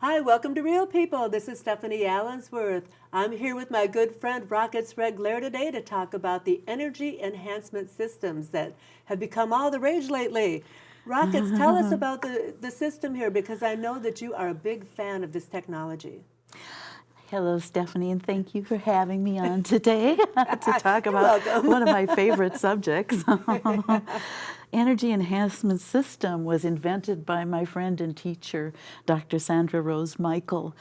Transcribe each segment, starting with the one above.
Hi, welcome to Real People. This is Stephanie Allensworth. I'm here with my good friend Rockets Redglare today to talk about the energy enhancement systems that have become all the rage lately. Rockets, tell us about the system here because I know that you are a big fan of this technology. Hello, Stephanie, and thank you for having me on today to talk You're about welcome. one of my favorite subjects. Energy Enhancement System was invented by my friend and teacher, Dr. Sandra Rose Michael,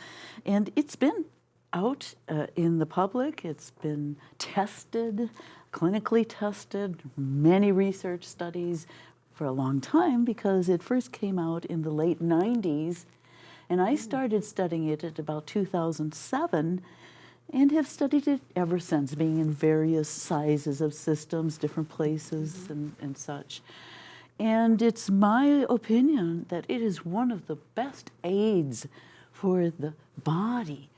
and it's been out in the public. It's been tested, clinically tested, many research studies for a long time because it first came out in the late 90s. And I started studying it at about 2007 and have studied it ever since, being in various sizes of systems, different places and such. And it's my opinion that it is one of the best aids for the body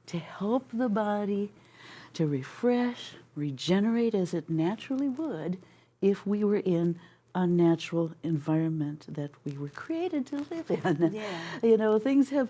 to help the body to refresh, regenerate as it naturally would if we were in a natural environment that we were created to live in. Yeah. You know, things have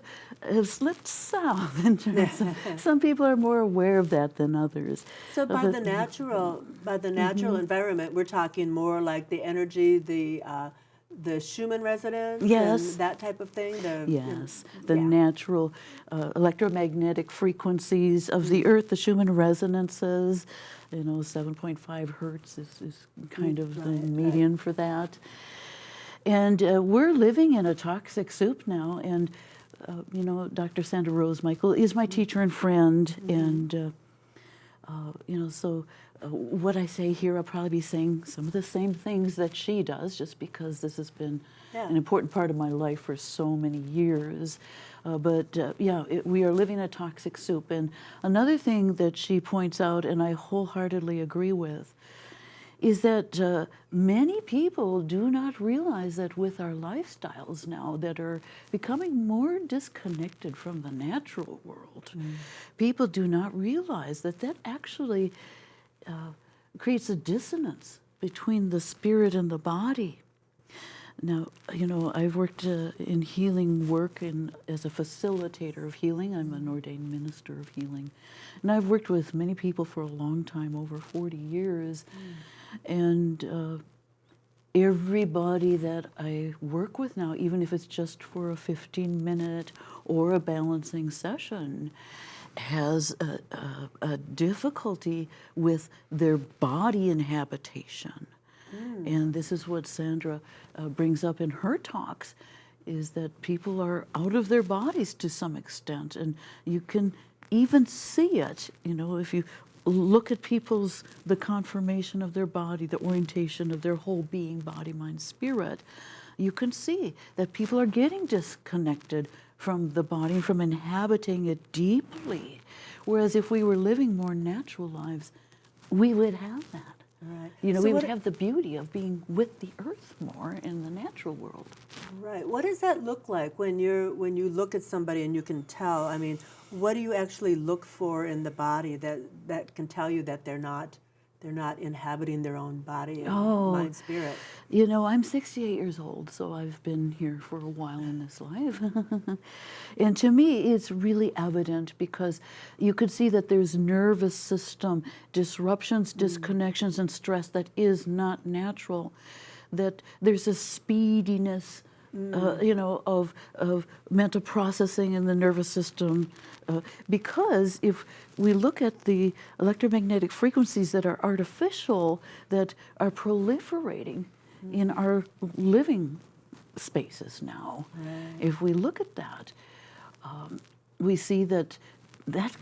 slipped south in terms of, some people are more aware of that than others. So by the natural environment, we're talking more like the energy, the Schumann resonance, Yes. and that type of thing. Yes, the yeah. natural electromagnetic frequencies of the Earth, the Schumann resonances, 7.5 hertz is kind of the median for that. And we're living in a toxic soup now, and Dr. Sandra Rose Michael is my teacher and friend, and so what I say here, I'll probably be saying some of the same things that she does, just because this has been an important part of my life for so many years. We are living a toxic soup. And another thing that she points out, and I wholeheartedly agree with, is that many people do not realize that with our lifestyles now that are becoming more disconnected from the natural world, people do not realize that that actually creates a dissonance between the spirit and the body. Now, I've worked in healing work as a facilitator of healing. I'm an ordained minister of healing. And I've worked with many people for a long time, over 40 years. And everybody that I work with now, even if it's just for a 15-minute or a balancing session, has a difficulty with their body inhabitation. And this is what Sandra brings up in her talks, is that people are out of their bodies to some extent. And you can even see it, if you look at the conformation of their body, the orientation of their whole being, body, mind, spirit, you can see that people are getting disconnected from the body, from inhabiting it deeply. Whereas if we were living more natural lives, we would have that. Right. We would have the beauty of being with the earth more in the natural world. Right. What does that look like when you look at somebody and you can tell? I mean, what do you actually look for in the body that can tell you that they're not inhabiting their own body and mind, spirit? I'm 68 years old, so I've been here for a while in this life. And to me, it's really evident because you could see that there's nervous system disruptions, disconnections, and stress that is not natural, that there's a speediness of mental processing in the nervous system. Because if we look at the electromagnetic frequencies that are artificial, that are proliferating in our living spaces now, if we look at that, we see that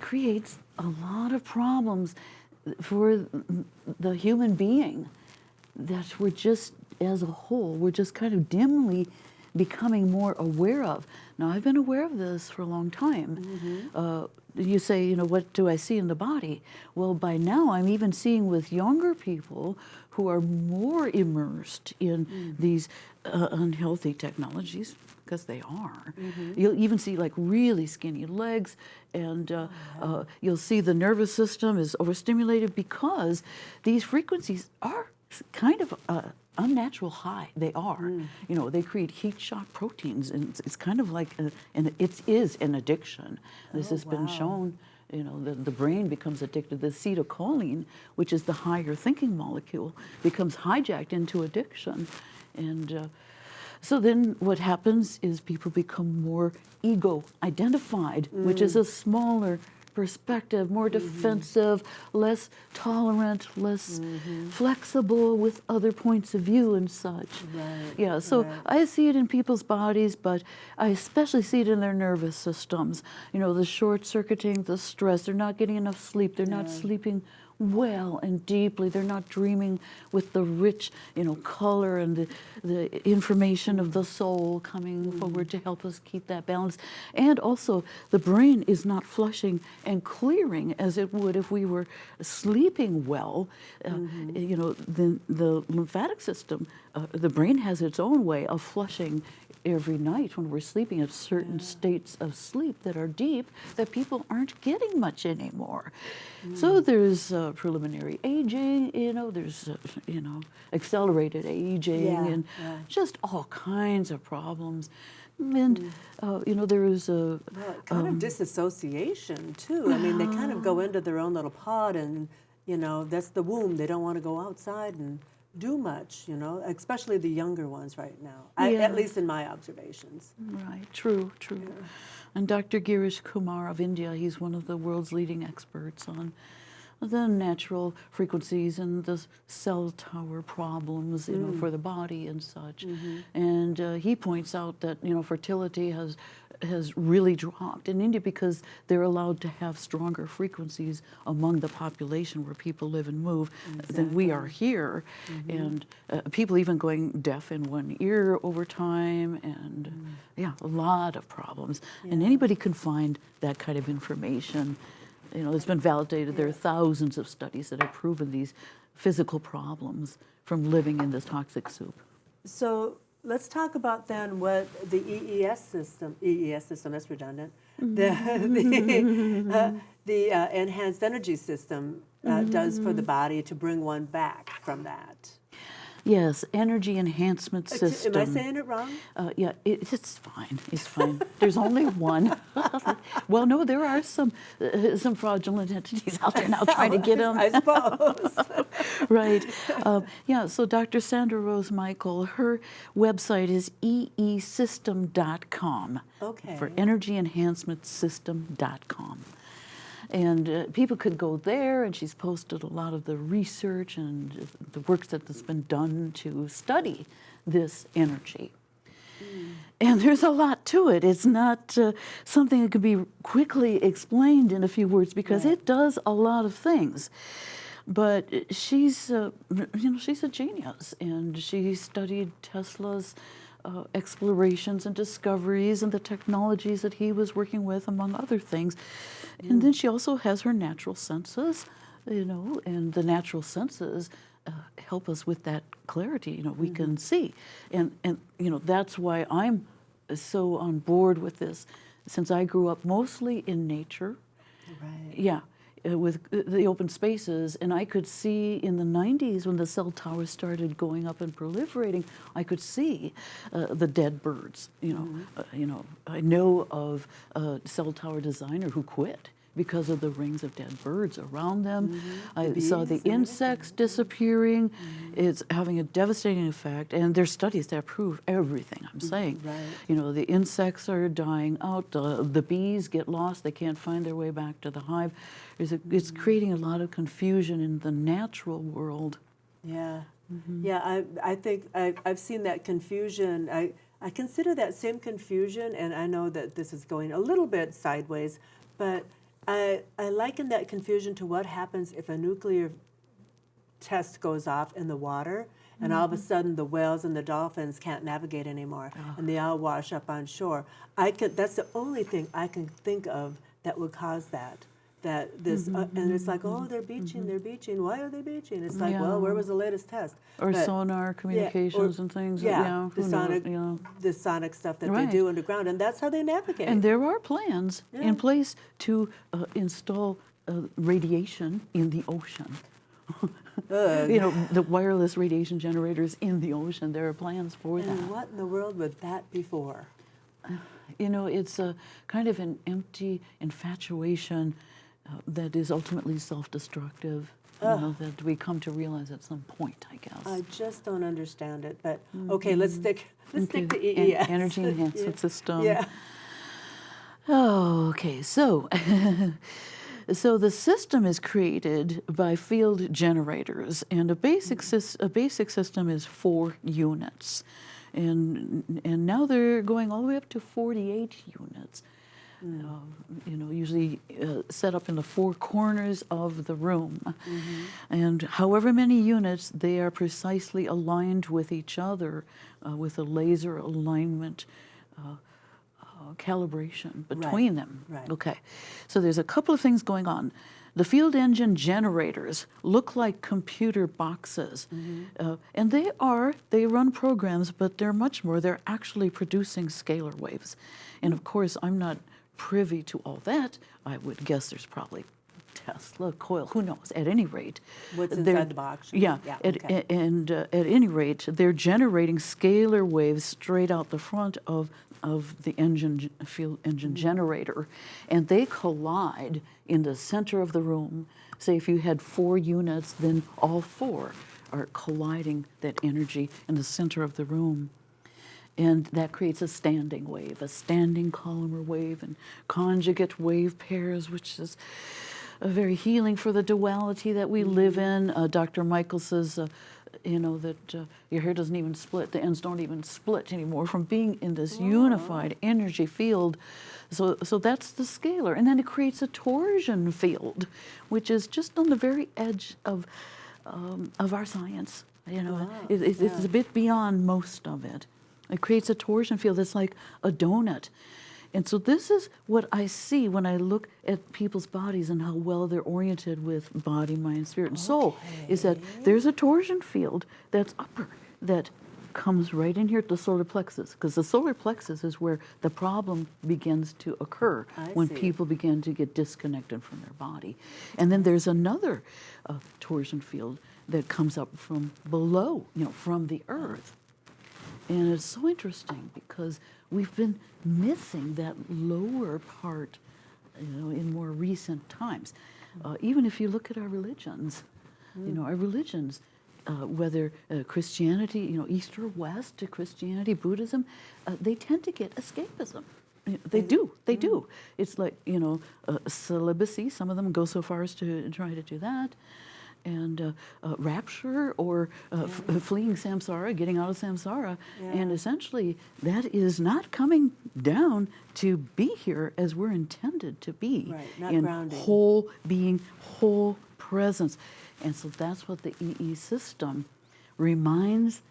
creates a lot of problems for the human being, that we're just, as a whole, we're just kind of dimly becoming more aware of. Now, I've been aware of this for a long time. You say, what do I see in the body? Well, by now, I'm even seeing with younger people who are more immersed in these unhealthy technologies, because they are. You'll even see like really skinny legs, and you'll see the nervous system is overstimulated because these frequencies are kind of unnatural high. They are. You know, they create heat shock proteins, and it's kind of like, and it is an addiction. This has been shown. You know, the brain becomes addicted. The acetylcholine, which is the higher thinking molecule, becomes hijacked into addiction. And so then what happens is people become more ego identified, which is a smaller perspective, more defensive, less tolerant, less flexible with other points of view and such. Yeah, so I see it in people's bodies, but I especially see it in their nervous systems. You know, the short circuiting, the stress, they're not getting enough sleep, they're not sleeping well and deeply. They're not dreaming with the rich, you know, color and the information of the soul coming forward to help us keep that balance. And also, the brain is not flushing and clearing as it would if we were sleeping well. You know, the lymphatic system, the brain has its own way of flushing every night when we're sleeping at certain states of sleep that are deep that people aren't getting much anymore. So there's preliminary aging, you know, there's, you know, accelerated aging and just all kinds of problems. And, you know, there is a... kind of disassociation, too. I mean, they kind of go into their own little pod and, you know, that's the womb. They don't want to go outside and do much, you know, especially the younger ones right now, at least in my observations. Right, true. And Dr. Girish Kumar of India, he's one of the world's leading experts on the natural frequencies and the cell tower problems, you know, for the body and such. And he points out that, you know, fertility has really dropped in India because they're allowed to have stronger frequencies among the population where people live and move than we are here. And people even going deaf in one ear over time, and a lot of problems. And anybody can find that kind of information. You know, it's been validated. There are thousands of studies that have proven these physical problems from living in this toxic soup. So let's talk about then what the EES system, that's redundant, the Enhanced Energy System does for the body to bring one back from that. Yes, Energy Enhancement System. Am I saying it wrong? Yeah, it's fine. It's fine. There's only one. Well, no, there are some fraudulent entities out there now trying to get them. I suppose. Right. Yeah, so Dr. Sandra Rose Michael, her website is eesystem.com. Okay. For energyenhancementsystem.com. And people could go there, and she's posted a lot of the research and the work that's been done to study this energy. And there's a lot to it. It's not something that could be quickly explained in a few words because it does a lot of things. But she's, you know, she's a genius, and she studied Tesla's explorations and discoveries and the technologies that he was working with, among other things. And then she also has her natural senses, you know, and the natural senses help us with that clarity. You know, we can see. And you know, that's why I'm so on board with this, since I grew up mostly in nature. Right. Yeah. With the open spaces, and I could see in the 90s when the cell towers started going up and proliferating, I could see the dead birds. You know, I know of a cell tower designer who quit because of the rings of dead birds around them. I saw the insects disappearing. It's having a devastating effect, and there's studies that prove everything I'm saying. Right. You know, the insects are dying out, the bees get lost, they can't find their way back to the hive. It's creating a lot of confusion in the natural world. Yeah. Yeah, I think I've seen that confusion. I consider that same confusion, and I know that this is going a little bit sideways, but I liken that confusion to what happens if a nuclear test goes off in the water and all of a sudden the whales and the dolphins can't navigate anymore and they all wash up on shore. That's the only thing I can think of that would cause that. And it's like, oh, they're beaching. Why are they beaching? It's like, well, where was the latest test? Or sonar communications and things. Yeah, who knows, you know. the sonic stuff that they do underground, and that's how they navigate. And there are plans in place to install radiation in the ocean. You know, the wireless radiation generators in the ocean, there are plans for that. And what in the world would that be for? You know, it's a kind of an empty infatuation that is ultimately self-destructive. You know, that we come to realize at some point, I guess. I just don't understand it. But okay, let's stick to Okay, EES. Energy Enhancement System. Yeah. Oh, okay. So, so the system is created by field generators, and a basic system is 4 units, and now they're going all the way up to 48 units. You know, usually set up in the 4 corners of the room. And however many units, they are precisely aligned with each other with a laser alignment calibration between them. Right. Okay, so there's a couple of things going on. The field engine generators look like computer boxes, and they run programs, but they're much more. They're actually producing scalar waves. And of course, I'm not privy to all that. I would guess there's probably Tesla coil, who knows? At any rate, What's inside the box? Yeah, Okay. at any rate, they're generating scalar waves straight out the front of the field engine generator, and they collide in the center of the room. Say if you had 4 units, then all 4 are colliding that energy in the center of the room. And that creates a standing wave, a standing columnar wave, and conjugate wave pairs, which is very healing for the duality that we live in. Dr. Michael says, you know, that your hair doesn't even split, the ends don't even split anymore from being in this unified energy field. So that's the scalar. And then it creates a torsion field, which is just on the very edge of our science. You know, it's a bit beyond most of it. It creates a torsion field that's like a donut. And so this is what I see when I look at people's bodies and how well they're oriented with body, mind, spirit, and soul, is that there's a torsion field that's upper, that comes right in here at the solar plexus, because the solar plexus is where the problem begins to occur when people begin to get disconnected from their body. And then there's another torsion field that comes up from below, you know, from the earth. And it's so interesting because we've been missing that lower part, you know, in more recent times. Even if you look at our religions, you know, our religions, whether Christianity, you know, East or West to Christianity, Buddhism, they tend to get escapism. They do. It's like, you know, celibacy. Some of them go so far as to try to do that. And rapture or fleeing samsara, getting out of samsara. And essentially, that is not coming down to be here as we're intended to be. Right, not in grounding. Whole being, whole presence. And so that's what the EE system reminds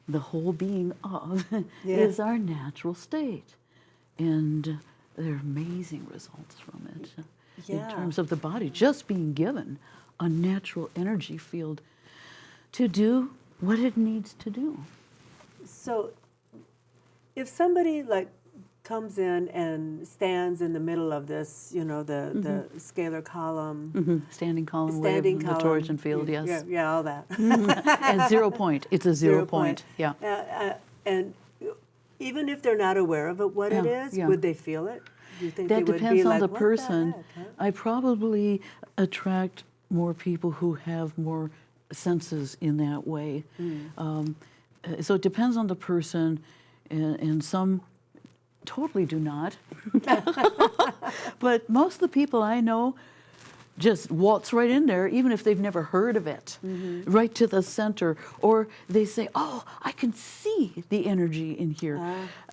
the whole being of, is our natural state. And there are amazing results from it in terms of the body just being given a natural energy field to do what it needs to do. So if somebody like comes in and stands in the middle of this, you know, the scalar column, Standing column standing wave, column, the torsion field, yes. Yeah, all that. And 0 point, it's a 0 point, yeah. And even if they're not aware of it, what it is, would they feel it? Do you think That they would depends be on like, the "What person. heck, huh?" I probably attract more people who have more senses in that way. So it depends on the person, and some totally do not. But most of the people I know just waltz right in there, even if they've never heard of it, right to the center. Or they say, oh, I can see the energy in here.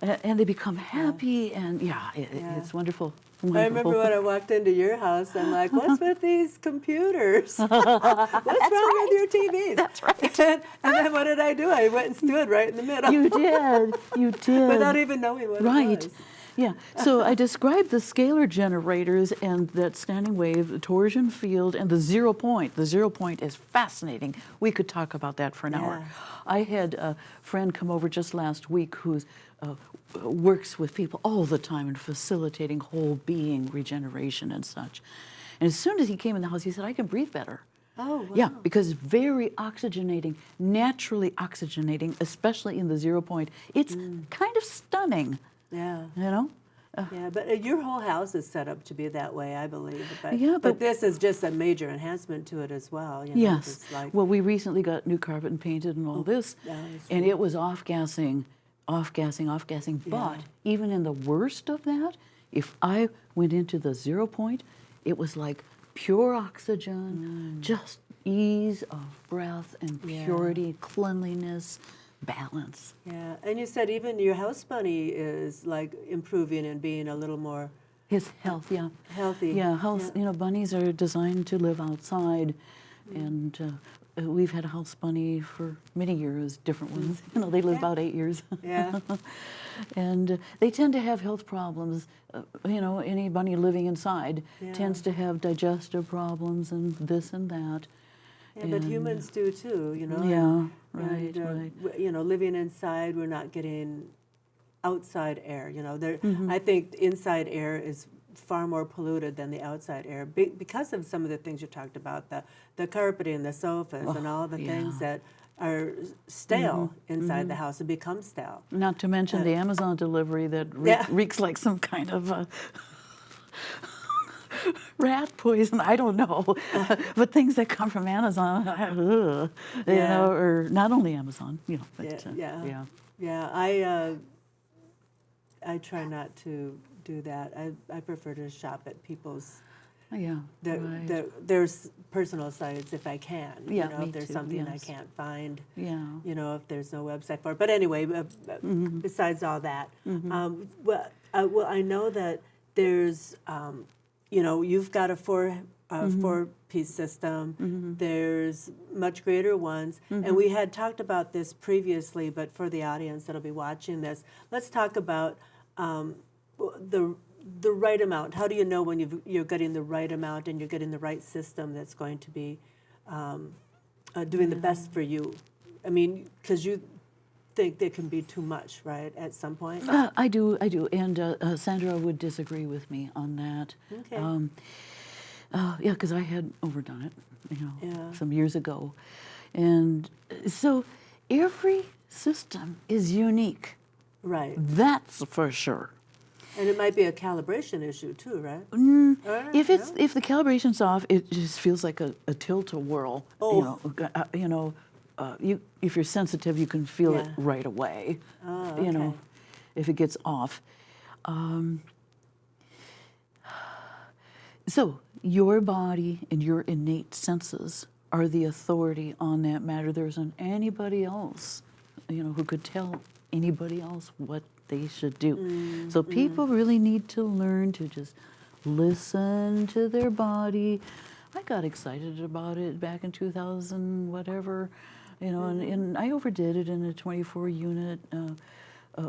And they become happy, and it's wonderful. I remember when I walked into your house, I'm like, what's with these computers? What's wrong with your TVs? That's right. And then what did I do? I went and stood right in the middle. You did. Without even knowing what it was. Yeah, so I described the scalar generators and that standing wave, the torsion field, and the 0 point. The 0 point is fascinating. We could talk about that for an hour. I had a friend come over just last week who works with people all the time in facilitating whole being regeneration and such. And as soon as he came in the house, he said, I can breathe better. Oh, wow. Yeah, because it's very oxygenating, naturally oxygenating, especially in the 0 point. It's kind of stunning, Yeah. you know? Yeah, but your whole house is set up to be that way, I believe. Yeah, But but this is just a major enhancement to it as well. You know, yes. just like, Well, we recently got new carpet and painted and all this, yeah, that's and true. it was off-gassing, off-gassing, off-gassing. Yeah. But even in the worst of that, if I went into the 0 point, it was like pure oxygen, just ease of breath and Yeah. purity, cleanliness, balance. Yeah, and you said even your house bunny is like improving and being a little more His health, yeah. healthy. Yeah, house, Yeah. you know, bunnies are designed to live outside, and we've had a house bunny for many years, different ones. You know, they live Yeah. about 8 years. Yeah. And they tend to have health problems. You know, any bunny living inside Yeah. tends to have digestive problems and this and that. Yeah, but And- humans do too, you know. Yeah, and, right. You know, living inside, we're not getting outside air. You know, Mm-hmm. I think the inside air is far more polluted than the outside air because of some of the things you talked about, the carpeting, the sofas, and all the things yeah. that are stale inside the house and become stale. Not to mention the Amazon delivery that Yeah. reeks like some kind of rat poison. I don't know, but things that come from Amazon, you Yeah. know, or not only Amazon, you know, but Yeah. yeah. Yeah, I try not to do that. I prefer to shop at people's Yeah, right. there's personal sites if I can. Yeah, you know, me if there's too, something I yes. can't find. Yeah. You know, if there's no website for it. But anyway, besides all that, well, I know that there's, you know, you've got a four-piece system. There's much greater ones, and we had talked about this previously. But for the audience that'll be watching this, let's talk about the right amount. How do you know when you're getting the right amount and you're getting the right system that's going to be doing the best for you? I mean, because you think there can be too much, right, at some point? I do, and Sandra would disagree with me on that. Okay. Yeah, because I had overdone it, you know, Yeah. some years ago, and so every system is unique. Right. That's for sure. And it might be a calibration issue too, right? If the calibration's off, it just feels like a tilt-a-whirl. Oh. If you're sensitive, you can feel it Yeah. right away. Oh, You know, okay. if it gets off. So your body and your innate senses are the authority on that matter. There isn't anybody else, you know, who could tell anybody else what they should do. So people really need to learn to just listen to their body. I got excited about it back in 2000, whatever, you know, and I overdid it in a 24 unit.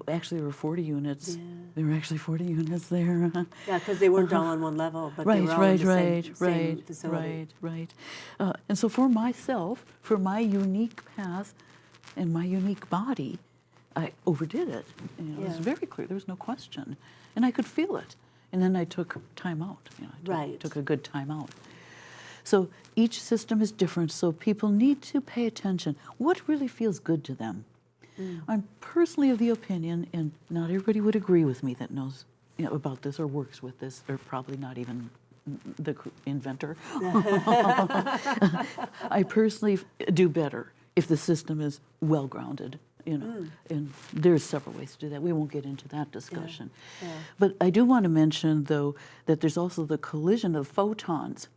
Actually, there were 40 units. Yeah. There were actually 40 units there. Yeah, because they weren't all on one level, but they Right, were all in the right, same facility. right. And so for myself, for my unique path and my unique body, I overdid it. You know, It was Yeah. very clear. There was no question. And I could feel it. And then I took time out. You know, Right. took a good time out. So each system is different, so people need to pay attention. What really feels good to them? I'm personally of the opinion, and not everybody would agree with me that knows about this or works with this, or probably not even the inventor. I personally do better if the system is well grounded, you know, and there's several ways to do that. We won't get into that discussion. Yeah. But I do want to mention, though, that there's also the collision of photons,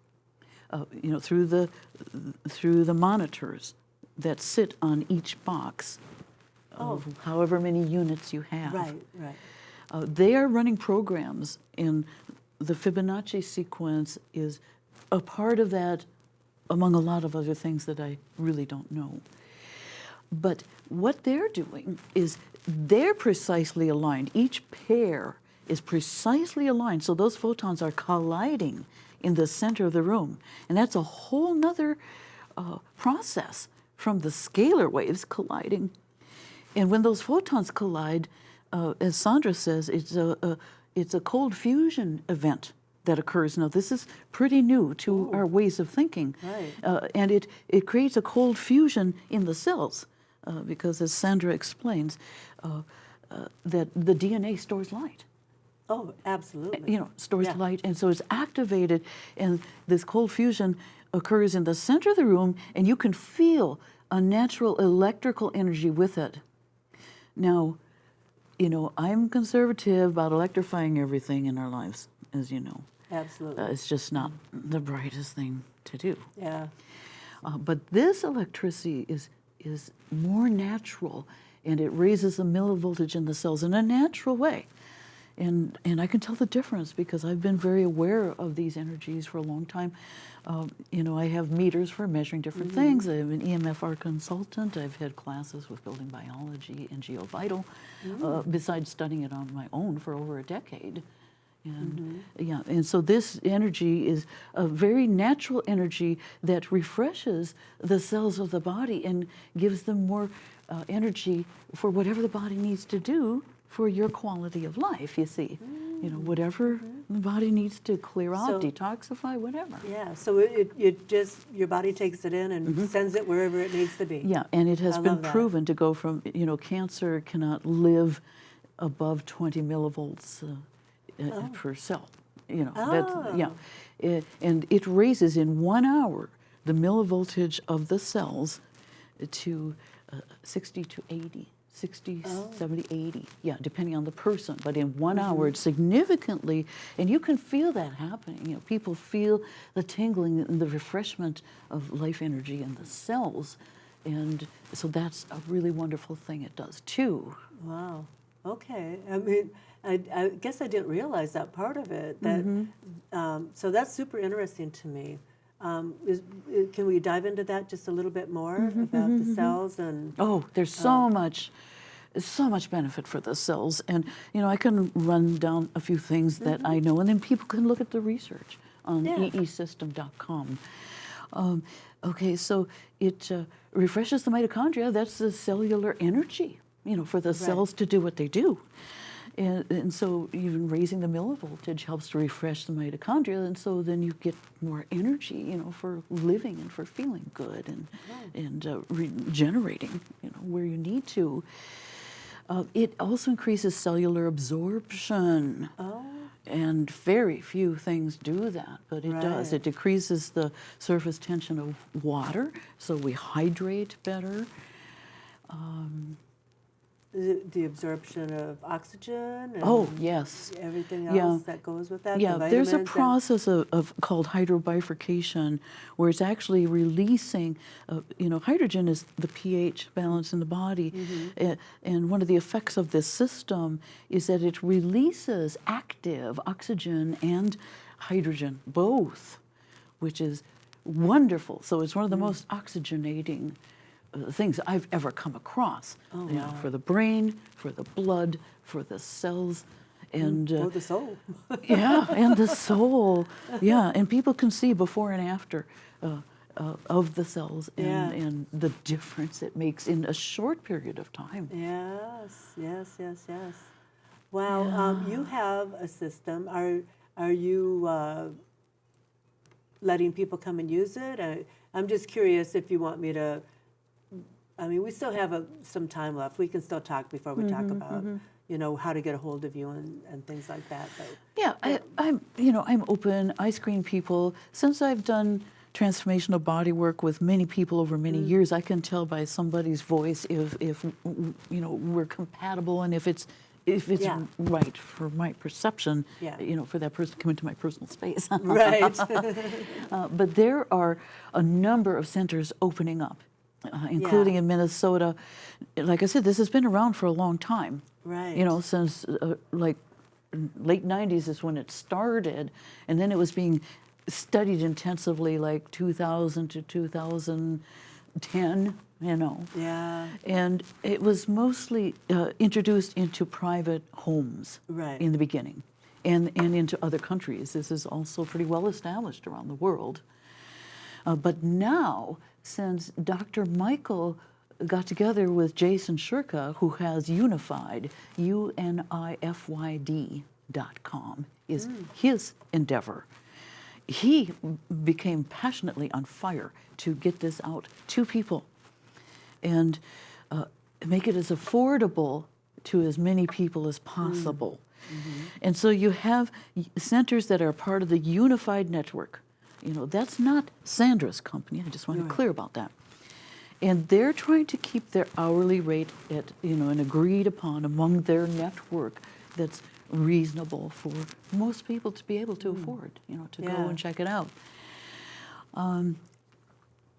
you know, through the monitors that sit on each box of however many units you have. Right. They are running programs, and the Fibonacci sequence is a part of that, among a lot of other things that I really don't know. But what they're doing is they're precisely aligned. Each pair is precisely aligned, so those photons are colliding in the center of the room. And that's a whole nother process from the scalar waves colliding. And when those photons collide, as Sandra says, it's a cold fusion event that occurs. Now, this is pretty new to our ways of thinking. Right. And it creates a cold fusion in the cells because, as Sandra explains, that the DNA stores light. Oh, absolutely. You know, stores Yeah. light, and so it's activated, and this cold fusion occurs in the center of the room, and you can feel a natural electrical energy with it. Now, you know, I'm conservative about electrifying everything in our lives, as you know. Absolutely. It's just not the brightest thing to do. Yeah. But this electricity is more natural, and it raises the millivoltage in the cells in a natural way. And I can tell the difference because I've been very aware of these energies for a long time. You know, I have meters for measuring different things. I'm an EMFR consultant. I've had classes with building biology and geovital, besides studying it on my own for over a decade. And yeah, and so this energy is a very natural energy that refreshes the cells of the body and gives them more energy for whatever the body needs to do for your quality of life, you see. You know, whatever the body needs to clear out, So- detoxify, whatever. Yeah. So it just, your body takes it in and sends it wherever it needs to be. Yeah, and it has I been love that. proven to go from, you know, cancer cannot live above 20 millivolts per cell. You know, that's, yeah. And it raises in 1 hour the millivoltage of the cells to 60 to 80. 60, 70, 80, yeah, depending on the person. But in 1 hour, it's significantly, and you can feel that happening. You know, people feel the tingling and the refreshment of life energy in the cells. And so that's a really wonderful thing it does too. Wow. Okay. I mean, I guess I didn't realize that part of it. That so that's super interesting to me. Can we dive into that just a little bit more about the cells and? Oh, there's so much benefit for the cells. And, you know, I can run down a few things that I know, and then people can look at the research on eesystem.com. Okay, so it refreshes the mitochondria. That's the cellular energy, you know, for the cells to do what they do. And so even raising the millivoltage helps to refresh the mitochondria, and so then you get more energy, you know, for living and for feeling good and regenerating, you know, where you need to. It also increases cellular absorption. Oh. And very few things do that, but it does. Right. It decreases the surface tension of water, so we hydrate better. The absorption of oxygen and Oh, yes. everything Yeah. else that goes with that. Yeah, the there's a vitamins and- process of called hydrobifurcation, where it's actually releasing, you know, hydrogen is the pH balance in the body, and one of the effects of this system is that it releases active oxygen and hydrogen, both, which is wonderful. So it's one of the most oxygenating things I've ever come across. Oh, you know, wow. for the brain, for the blood, for the cells, and or the soul. yeah, and the soul. Yeah, and people can see before and after of the cells and the difference it makes in a short period of time. Yes. Wow. You have a system. Are you letting people come and use it? I'm just curious if you want me to. I mean, we still have some time left. We can still talk before we talk about, you know, how to get a hold of you and things like that. But, Yeah, I'm open. I screen people. Since I've done transformational body work with many people over many years, I can tell by somebody's voice if you know, we're compatible and if it's right for my perception, you know, for that person to come into my personal space. Right. But there are a number of centers opening up, including in Minnesota. Like I said, this has been around for a long time. Right. You know, since like late 90s is when it started, and then it was being studied intensively like 2000 to 2010, you know. Yeah. And it was mostly introduced into private homes in the beginning and into other countries. This is also pretty well established around the world. But now, since Dr. Michael got together with Jason Shurka, who has Unified, UNIFYD, Energy.com is his endeavor. He became passionately on fire to get this out to people and make it as affordable to as many people as possible. And so you have centers that are part of the unified network. You know, that's not Sandra's company. I just want to be clear about that. And they're trying to keep their hourly rate at, you know, an agreed upon among their network that's reasonable for most people to be able to afford, you know, to go and check it out.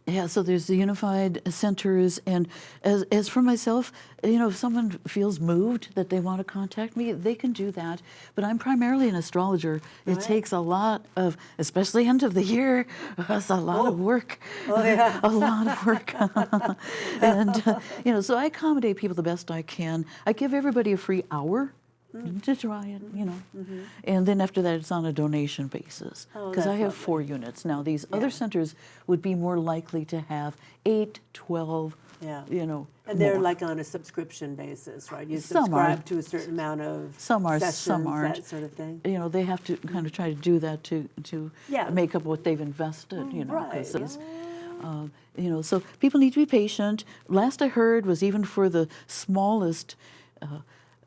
Yeah, so there's the unified centers, and as for myself, you know, if someone feels moved that they want to contact me, they can do that. But I'm primarily an astrologer. It takes a lot of, especially end of the year, it's a lot of work. A lot of work. And, you know, so I accommodate people the best I can. I give everybody a free hour to try it, you know. And then after that, it's on a donation basis. Because I have 4 units. Now, these other centers would be more likely to have 8, 12, you know. And they're more. like on a subscription basis, right? You Some subscribe are. to a certain amount of Some are, sessions, some aren't. that sort of thing. You know, they have to kind of try to do that to make up what they've invested, you know. Right. 'Cause you know, so people need to be patient. Last I heard was even for the smallest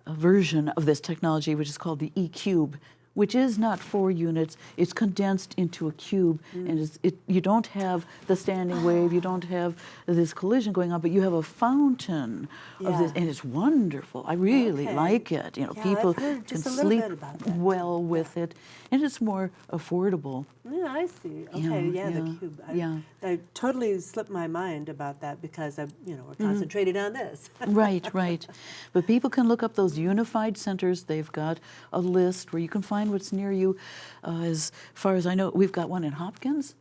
version of this technology, which is called the E-cube, which is not 4 units. It's condensed into a cube, and you don't have the standing wave, you don't have this collision going on, but you have a fountain of this, and it's wonderful. I really like it. You know, people I've heard can just a little sleep bit about that, well with it, and it's more affordable. Yeah, I see. Okay, the cube. Yeah. I totally slipped my mind about that because we're concentrated on this. Right, right. But people can look up those unified centers. They've got a list where you can find what's near you. As far as I know, we've got one in Hopkins.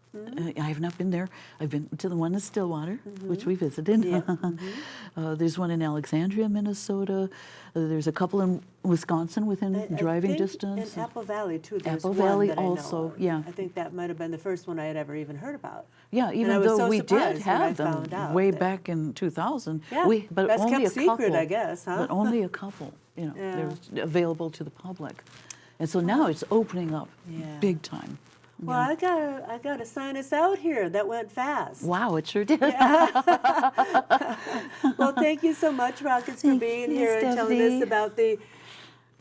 I have not been there. I've been to the one in Stillwater, which we visited. There's one in Alexandria, Minnesota. There's a couple in Wisconsin within driving distance. In Apple Valley, too, there's Apple one Valley that I know also, of. yeah. I think that might have been the first one I had ever even heard about. Yeah, And even I was though so we did surprised when I have them found out way that- back in 2000, Yeah, but best only kept a couple. secret, I guess, huh? But only a couple, you know, they're available to the public. And so now it's opening up big time. Well, I gotta sign us out here. That went fast. Wow, it sure did. Well, thank you so much, Rockets, for being you, here and telling Stephanie. us about the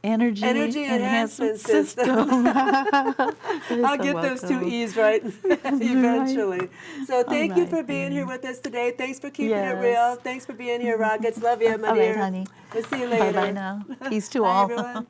Energy Enhancement System. I'll get those 2 E's right eventually. So thank you for being here with us today. Thanks for keeping it real. Thanks for being here, Rockets. Love you, my All dear. right, honey. We'll see you later. Bye-bye now. Peace to Bye, all. everyone.